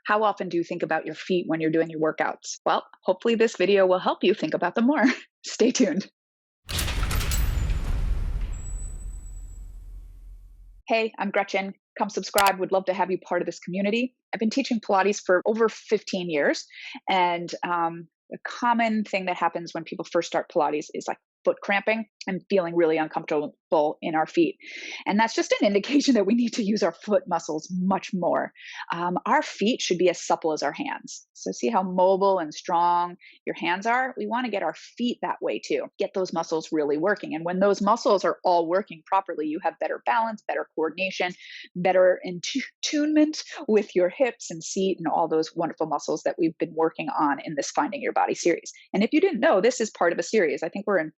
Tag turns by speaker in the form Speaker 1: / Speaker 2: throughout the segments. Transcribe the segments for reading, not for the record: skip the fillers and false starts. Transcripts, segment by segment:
Speaker 1: How often do you think about your feet when you're doing your workouts? Well, hopefully this video will help you think about them more. Stay tuned. Hey, I'm Gretchen. Come subscribe. Would love to have you part of this community. I've been teaching Pilates for over 15 years. And a common thing that happens when people first start Pilates is like foot cramping and feeling really uncomfortable in our feet. And that's just an indication that we need to use our foot muscles much more. Our feet should be as supple as our hands. So see how mobile and strong your hands are? We want to get our feet that way too. Get those muscles really working. And when those muscles are all working properly, you have better balance, better coordination, better attunement with your hips and seat and all those wonderful muscles that we've been working on in this Finding Your Body series. And if you didn't know, this is part of a series. I think we're in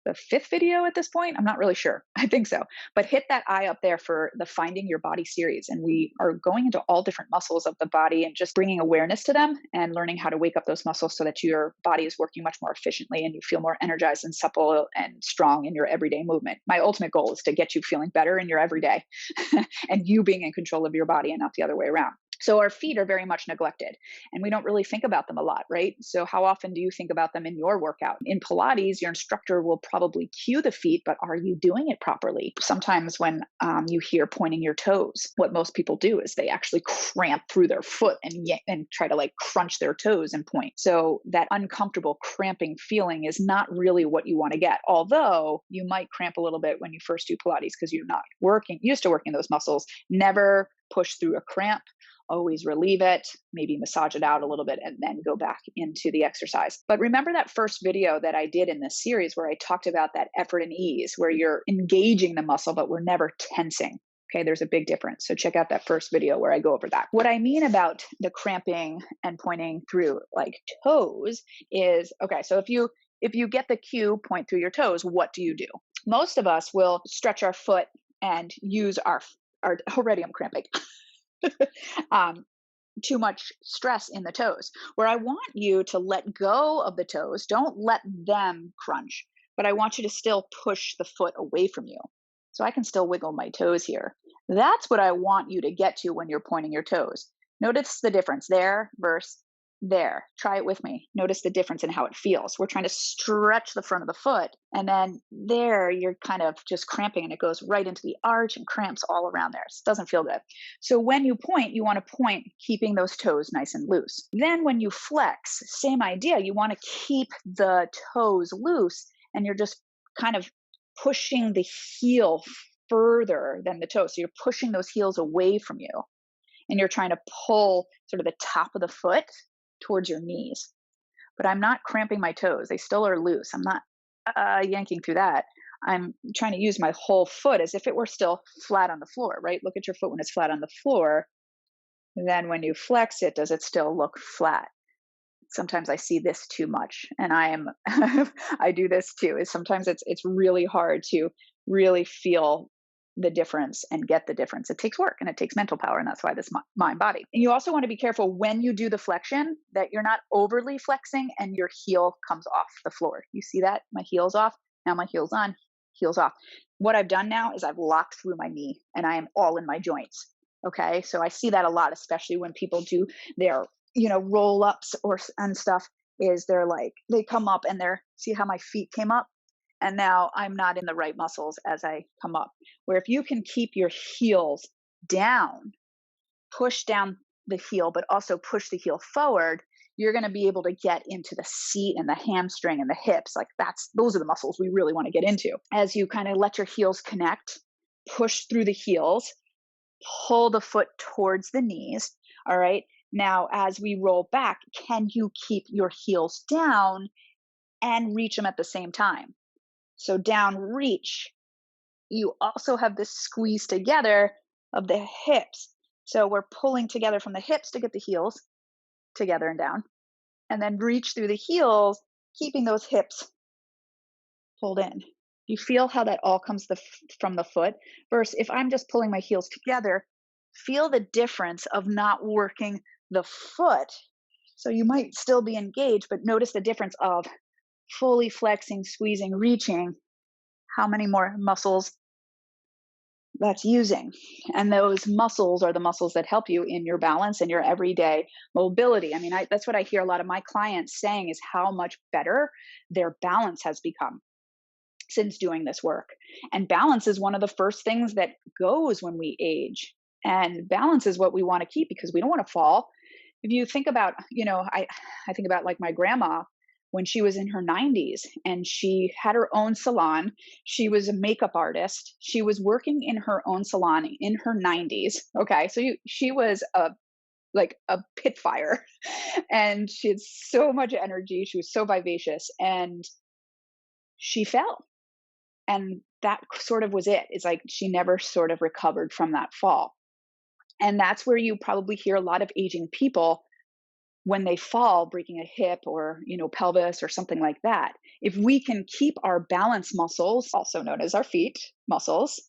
Speaker 1: the 5th video at this point. I'm not really sure. I think so. But hit that eye up there for the Finding Your Body series. And we are going into all different muscles of the body and just bringing awareness to them and learning how to wake up those muscles so that your body is working much more efficiently and you feel more energized and supple and strong in your everyday movement. My ultimate goal is to get you feeling better in your everyday and you being in control of your body and not the other way around. So our feet are very much neglected and we don't really think about them a lot, right? So how often do you think about them in your workout? In Pilates, your instructor will probably cue the feet, but are you doing it properly? Sometimes when you hear pointing your toes, what most people do is they actually cramp through their foot and try to like crunch their toes and point. So that uncomfortable cramping feeling is not really what you want to get. Although you might cramp a little bit when you first do Pilates because you're not used to working those muscles. Never push through a cramp. Always relieve it, maybe massage it out a little bit, and then go back into the exercise. But remember that first video that I did in this series where I talked about that effort and ease, where you're engaging the muscle, but we're never tensing. Okay, there's a big difference. So check out that first video where I go over that. What I mean about the cramping and pointing through like toes is, okay, so if you get the cue, point through your toes, what do? Most of us will stretch our foot and use our already I'm cramping. Too much stress in the toes, where I want you to let go of the toes. Don't let them crunch, but I want you to still push the foot away from you. So I can still wiggle my toes here. That's what I want you to get to when you're pointing your toes. Notice the difference there versus there. Try it with me. Notice the difference in how it feels. We're trying to stretch the front of the foot, and then there you're kind of just cramping and it goes right into the arch and cramps all around there. It doesn't feel good. So when you point, you want to point keeping those toes nice and loose. Then when you flex, same idea. You want to keep the toes loose and you're just kind of pushing the heel further than the toe. So you're pushing those heels away from you and you're trying to pull sort of the top of the foot towards your knees. But I'm not cramping my toes. They still are loose. I'm not yanking through that. I'm trying to use my whole foot as if it were still flat on the floor, right? Look at your foot when it's flat on the floor. Then when you flex it, does it still look flat? Sometimes I see this too much and I do this too. Is sometimes it's really hard to really feel the difference and get the difference. It takes work and it takes mental power, and that's why this mind body. And you also want to be careful when you do the flexion that you're not overly flexing and your heel comes off the floor. You see that? My heel's off. Now my heel's on, heel's off. What I've done now is I've locked through my knee and I am all in my joints. Okay. So I see that a lot, especially when people do their, roll ups and stuff, is they're like, they come up and see how my feet came up? And now I'm not in the right muscles as I come up. Where if you can keep your heels down, push down the heel, but also push the heel forward, you're going to be able to get into the seat and the hamstring and the hips. Like those are the muscles we really want to get into. As you kind of let your heels connect, push through the heels, pull the foot towards the knees. All right. Now, as we roll back, can you keep your heels down and reach them at the same time? So down, reach. You also have this squeeze together of the hips. So we're pulling together from the hips to get the heels together and down. And then reach through the heels, keeping those hips pulled in. You feel how that all comes from the foot? Versus if I'm just pulling my heels together, feel the difference of not working the foot. So you might still be engaged, but notice the difference of fully flexing, squeezing, reaching. How many more muscles That's using. And those muscles are the muscles that help you in your balance and your everyday mobility. I mean, that's what I hear a lot of my clients saying is how much better their balance has become since doing this work. And balance is one of the first things that goes when we age. And balance is what we want to keep because we don't want to fall. If you think about, I think about like my grandma when she was in her 90s and she had her own salon. She was a makeup artist. She was working in her own salon in her 90s. Okay. So she was like a pit fire and she had so much energy. She was so vivacious and she fell. And that sort of was it. It's like she never sort of recovered from that fall. And that's where you probably hear a lot of aging people when they fall, breaking a hip or, pelvis or something like that. If we can keep our balance muscles, also known as our feet muscles,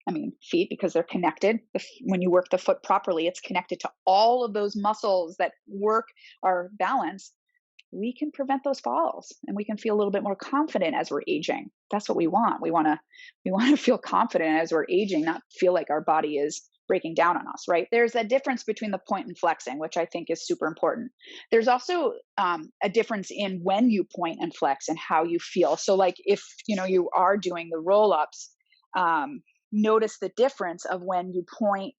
Speaker 1: I mean, feet because they're connected. When you work the foot properly, it's connected to all of those muscles that work our balance. We can prevent those falls and we can feel a little bit more confident as we're aging. That's what we want. We want to feel confident as we're aging, not feel like our body is breaking down on us, right? There's a difference between the point and flexing, which I think is super important. There's also a difference in when you point and flex and how you feel. So like if, you are doing the roll-ups, notice the difference of when you point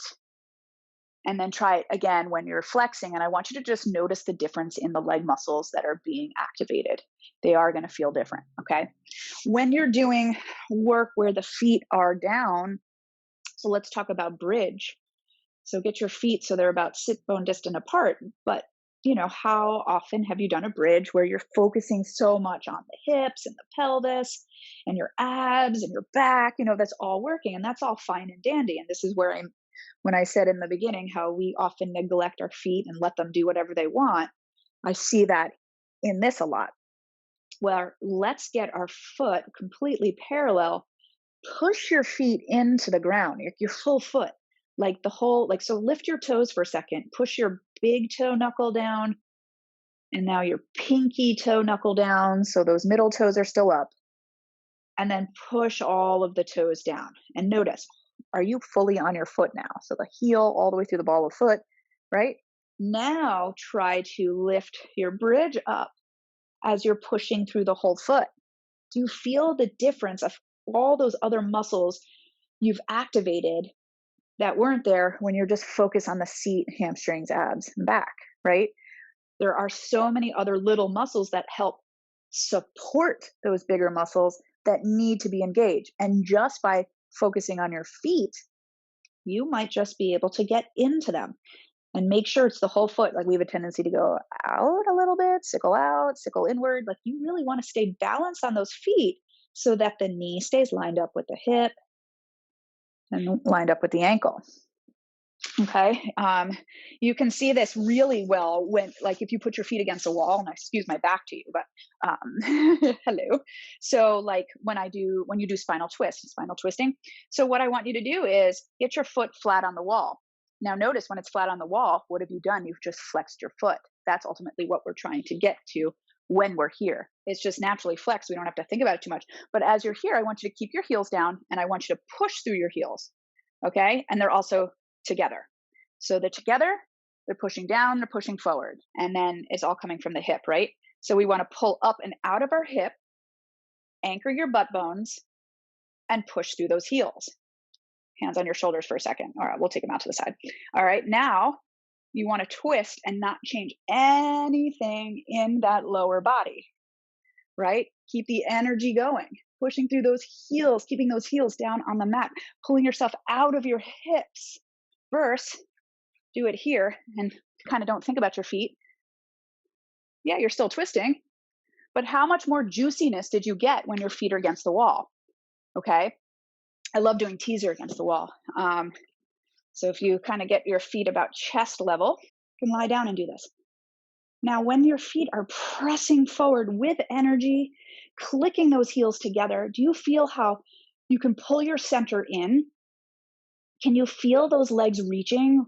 Speaker 1: and then try it again when you're flexing. And I want you to just notice the difference in the leg muscles that are being activated. They are going to feel different. Okay. When you're doing work where the feet are down, so let's talk about bridge. So get your feet so they're about sit bone distant apart. But how often have you done a bridge where you're focusing so much on the hips and the pelvis and your abs and your back? That's all working and that's all fine and dandy. And this is where when I said in the beginning how we often neglect our feet and let them do whatever they want, I see that in this a lot. Where let's get our foot completely parallel, push your feet into the ground, your full foot, so lift your toes for a second, push your big toe knuckle down, and now your pinky toe knuckle down, so those middle toes are still up, and then push all of the toes down. And notice, are you fully on your foot now? So the heel all the way through the ball of foot, right? Now try to lift your bridge up as you're pushing through the whole foot. Do you feel the difference of all those other muscles you've activated that weren't there when you're just focused on the seat, hamstrings, abs, and back, right? There are so many other little muscles that help support those bigger muscles that need to be engaged. And just by focusing on your feet, you might just be able to get into them and make sure it's the whole foot. Like we have a tendency to go out a little bit, sickle out, sickle inward. Like you really want to stay balanced on those feet so that the knee stays lined up with the hip and lined up with the ankle. Okay. You can see this really well when, like, if you put your feet against a wall, and I excuse my back to you, but hello. So, like when you do spinal twisting. So, what I want you to do is get your foot flat on the wall. Now, notice when it's flat on the wall, what have you done? You've just flexed your foot. That's ultimately what we're trying to get to when we're here. It's just naturally flexed. We don't have to think about it too much. But as you're here, I want you to keep your heels down and I want you to push through your heels. Okay. And they're also together. So they're together, they're pushing down, they're pushing forward. And then it's all coming from the hip, right? So we want to pull up and out of our hip, anchor your butt bones, and push through those heels. Hands on your shoulders for a second. All right, we'll take them out to the side. All right, now you want to twist and not change anything in that lower body, right? Keep the energy going, pushing through those heels, keeping those heels down on the mat, pulling yourself out of your hips. First, do it here and kind of don't think about your feet. Yeah, you're still twisting, but how much more juiciness did you get when your feet are against the wall? Okay. I love doing teaser against the wall. So if you kind of get your feet about chest level, you can lie down and do this. Now, when your feet are pressing forward with energy, clicking those heels together, do you feel how you can pull your center in? Can you feel those legs reaching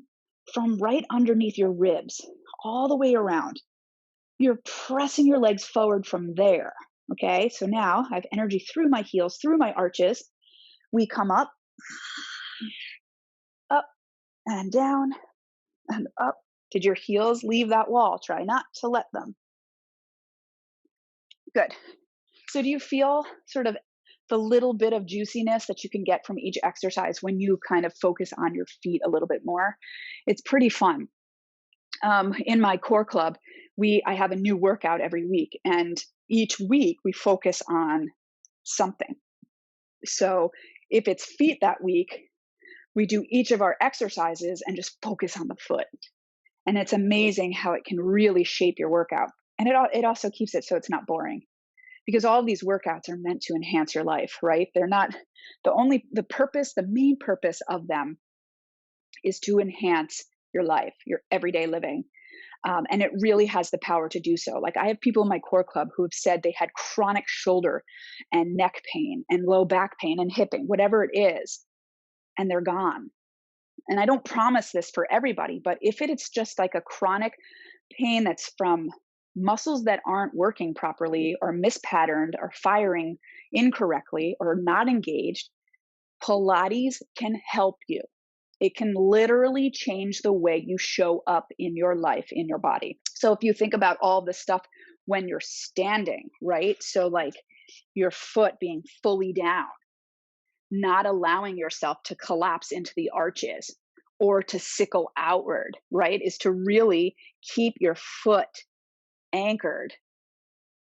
Speaker 1: from right underneath your ribs all the way around? You're pressing your legs forward from there. Okay, so now I have energy through my heels, through my arches. We come up Up and down and up. Did your heels leave that wall? Try not to let them. Good. So do you feel sort of the little bit of juiciness that you can get from each exercise when you kind of focus on your feet a little bit more? It's pretty fun. In my core club, I have a new workout every week, and each week we focus on something. So if it's feet that week, we do each of our exercises and just focus on the foot. And it's amazing how it can really shape your workout. And it also keeps it so it's not boring, because all of these workouts are meant to enhance your life, right? They're not the main purpose of them is to enhance your life, your everyday living. And it really has the power to do so. Like, I have people in my core club who have said they had chronic shoulder and neck pain and low back pain and hip pain, whatever it is, and they're gone. And I don't promise this for everybody, but if it's just like a chronic pain that's from muscles that aren't working properly or mispatterned or firing incorrectly or not engaged, Pilates can help you. It can literally change the way you show up in your life, in your body. So if you think about all this stuff when you're standing, right? So like your foot being fully down, not allowing yourself to collapse into the arches or to sickle outward, right? Is to really keep your foot anchored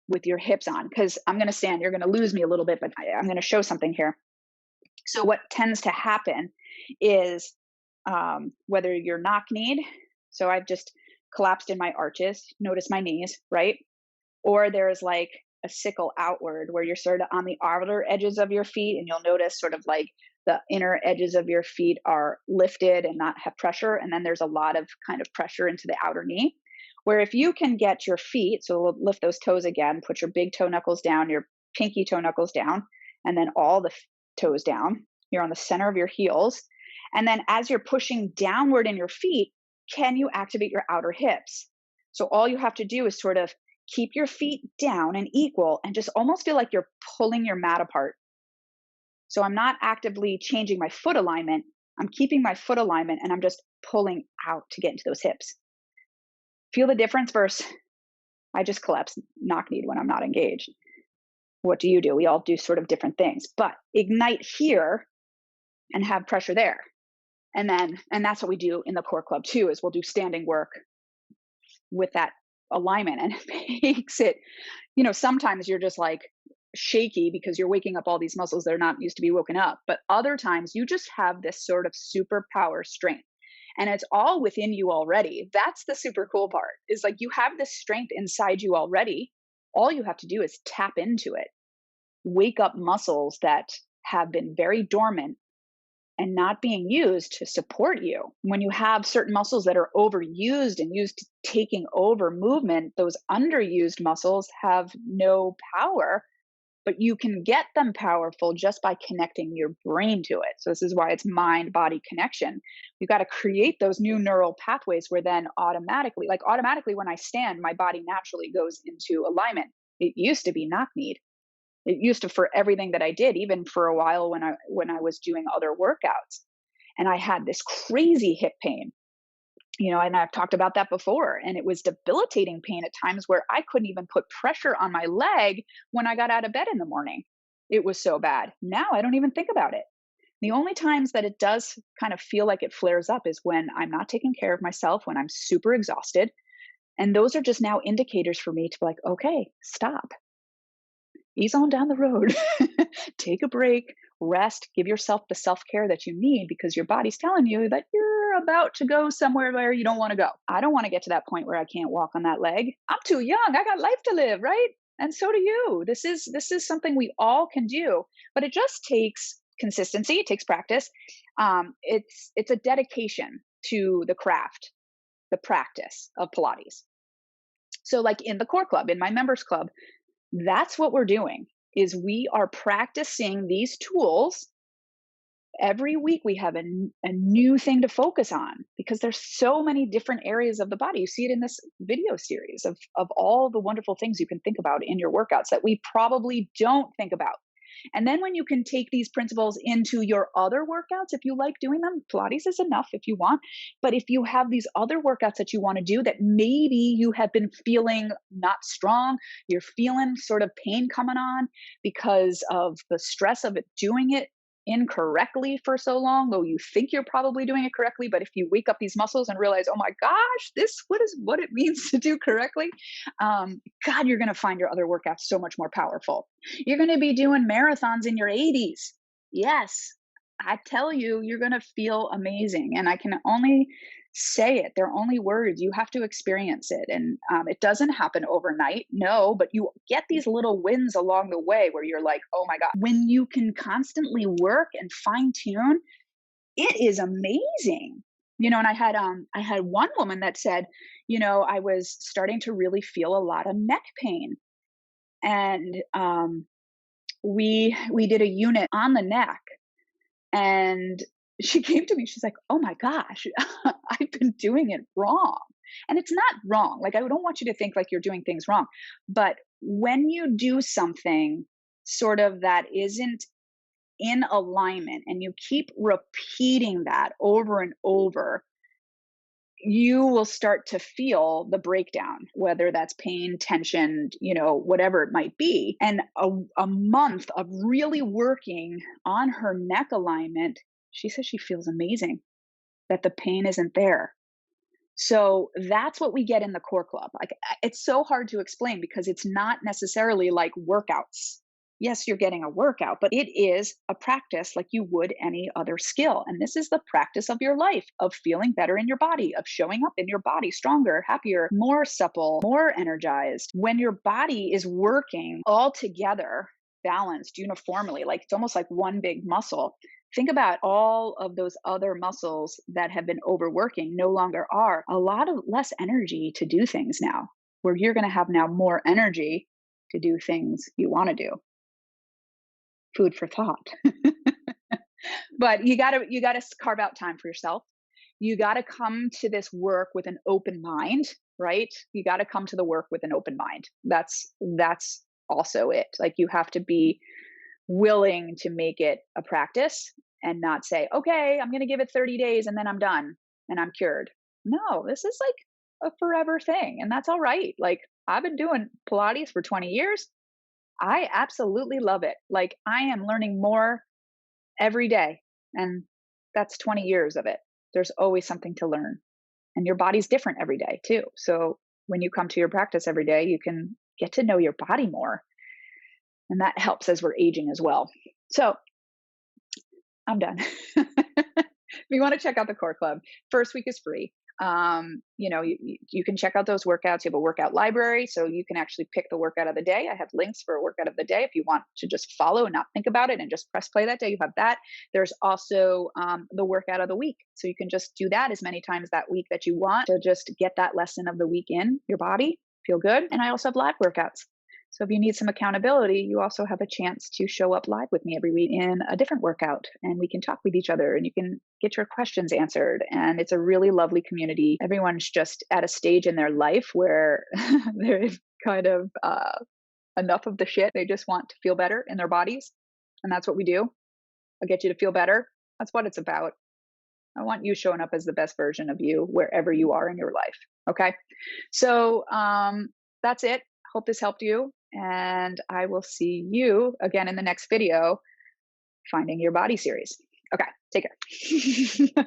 Speaker 1: with your hips on. Because I'm going to stand, you're going to lose me a little bit, but I'm going to show something here. So what tends to happen is whether you're knock-kneed, so I've just collapsed in my arches, notice my knees, right? Or there's like a sickle outward where you're sort of on the outer edges of your feet, and you'll notice sort of like the inner edges of your feet are lifted and not have pressure. And then there's a lot of kind of pressure into the outer knee. Where if you can get your feet, so we'll lift those toes again, put your big toe knuckles down, your pinky toe knuckles down, and then all the toes down. You're on the center of your heels. And then as you're pushing downward in your feet, can you activate your outer hips? So all you have to do is sort of keep your feet down and equal and just almost feel like you're pulling your mat apart. So I'm not actively changing my foot alignment. I'm keeping my foot alignment and I'm just pulling out to get into those hips. Feel the difference versus I just collapse knock-kneed when I'm not engaged. What do? We all do sort of different things, but ignite here and have pressure there. And that's what we do in the core club too, is we'll do standing work with that alignment. And it makes it, sometimes you're just like shaky because you're waking up all these muscles that are not used to be woken up. But other times you just have this sort of superpower strength. And it's all within you already. That's the super cool part, is like you have this strength inside you already. All you have to do is tap into it, wake up muscles that have been very dormant and not being used to support you. When you have certain muscles that are overused and used to taking over movement, those underused muscles have no power, but you can get them powerful just by connecting your brain to it. So this is why it's mind-body connection. You've got to create those new neural pathways where then automatically when I stand, my body naturally goes into alignment. It used to be knock-kneed. It used to, for everything that I did, even for a while when I was doing other workouts, and I had this crazy hip pain, and I've talked about that before, and it was debilitating pain at times where I couldn't even put pressure on my leg when I got out of bed in the morning. It was so bad. Now I don't even think about it. The only times that it does kind of feel like it flares up is when I'm not taking care of myself, when I'm super exhausted. And those are just now indicators for me to be like, okay, stop. Ease on down the road, take a break, rest, give yourself the self-care that you need, because your body's telling you that you're about to go somewhere where you don't want to go. I don't want to get to that point where I can't walk on that leg. I'm too young. I got life to live, right? And so do you. This is something we all can do, but it just takes consistency. It takes practice. It's a dedication to the craft, the practice of Pilates. So like in the core club, in my members club, that's what we're doing, is we are practicing these tools. Every week we have a new thing to focus on, because there's so many different areas of the body. You see it in this video series of all the wonderful things you can think about in your workouts that we probably don't think about. And then when you can take these principles into your other workouts, if you like doing them, Pilates is enough if you want. But if you have these other workouts that you want to do that maybe you have been feeling not strong, you're feeling sort of pain coming on because of the stress of it doing it incorrectly for so long, though you think you're probably doing it correctly. But if you wake up these muscles and realize, oh my gosh, this what it means to do correctly, God, you're going to find your other workouts so much more powerful. You're going to be doing marathons in your 80s. Yes, I tell you, you're going to feel amazing. And I can only say it. They're only words. You have to experience it. And it doesn't happen overnight. No, but you get these little wins along the way where you're like, oh my God, when you can constantly work and fine tune, it is amazing. And I had one woman that said, I was starting to really feel a lot of neck pain. And we did a unit on the neck, and she came to me, she's like, oh my gosh, I've been doing it wrong. And it's not wrong. Like, I don't want you to think like you're doing things wrong. But when you do something sort of that isn't in alignment and you keep repeating that over and over, you will start to feel the breakdown, whether that's pain, tension, whatever it might be. And a month of really working on her neck alignment, she says she feels amazing, that the pain isn't there. So that's what we get in the Core Club. Like, it's so hard to explain because it's not necessarily like workouts. Yes, you're getting a workout, but it is a practice like you would any other skill. And this is the practice of your life, of feeling better in your body, of showing up in your body stronger, happier, more supple, more energized. When your body is working all together, balanced uniformly, like it's almost like one big muscle. Think about all of those other muscles that have been overworking, no longer are. A lot of less energy to do things now, where you're going to have now more energy to do things you want to do. Food for thought. But you gotta carve out time for yourself. You gotta come to this work with an open mind, right? You gotta come to the work with an open mind. That's also it. Like, you have to be willing to make it a practice and not say, okay, I'm gonna give it 30 days and then I'm done and I'm cured. No, this is like a forever thing. And that's all right. Like, I've been doing Pilates for 20 years. I absolutely love it. Like, I am learning more every day. And that's 20 years of it. There's always something to learn. And your body's different every day too. So when you come to your practice every day, you can get to know your body more. And that helps as we're aging as well. So I'm done. If you want to check out the Core Club, first week is free. You can check out those workouts. You have a workout library, so you can actually pick the workout of the day. I have links for a workout of the day if you want to just follow and not think about it and just press play that day. You have that. There's also the workout of the week, so you can just do that as many times that week that you want to just get that lesson of the week in your body, feel good. And I also have live workouts. So if you need some accountability, you also have a chance to show up live with me every week in a different workout, and we can talk with each other and you can get your questions answered. And it's a really lovely community. Everyone's just at a stage in their life where there's kind of enough of the shit. They just want to feel better in their bodies. And that's what we do. I'll get you to feel better. That's what it's about. I want you showing up as the best version of you wherever you are in your life. Okay. So that's it. Hope this helped you. And I will see you again in the next video, Finding Your Body series. Okay, take care.